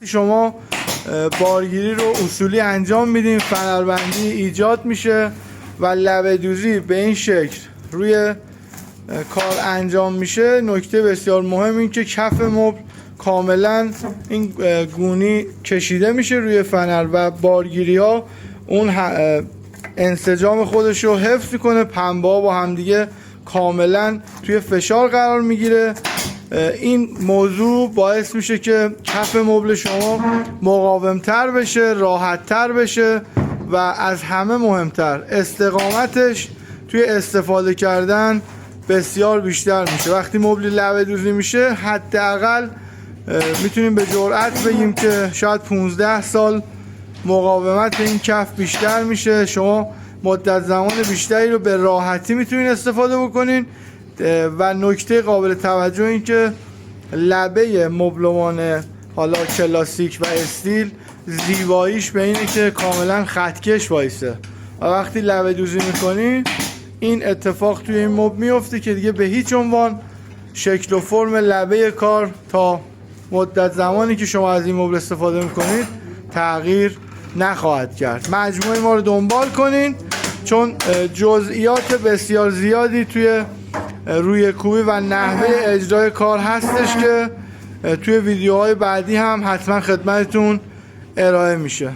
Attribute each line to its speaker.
Speaker 1: شما بارگیری رو اصولی انجام میدین، فنربندی ایجاد میشه و لبه دوزی به این شکل روی کار انجام میشه. نکته بسیار مهم این که کف مبل کاملا این گونی کشیده میشه روی فنر و بارگیری ها اون انسجام خودش رو حفظ کنه. پنبه ها با همدیگه کاملا توی فشار قرار میگیره. این موضوع باعث میشه که کف مبل شما مقاومتر بشه، راحتتر بشه و از همه مهمتر استقامتش توی استفاده کردن بسیار بیشتر میشه. وقتی مبل لبه دوزی میشه حداقل میتونیم به جرئت بگیم که شاید 15 سال مقاومت این کف بیشتر میشه. شما مدت زمان بیشتری رو به راحتی میتونین استفاده بکنین و نکته قابل توجه این که لبه مبلمان حالا کلاسیک و استیل زیباییش به اینه که کاملا خطکش وایسه و وقتی لبه دوزی میکنی این اتفاق توی این مبل میفته که دیگه به هیچ عنوان شکل و فرم لبه کار تا مدت زمانی که شما از این مبل استفاده میکنید تغییر نخواهد کرد. مجموعه ما رو دنبال کنین چون جزئیات بسیار زیادی توی روی کوبی و نحوه اجرای کار هستش که توی ویدیوهای بعدی هم حتما خدمتتون ارائه میشه.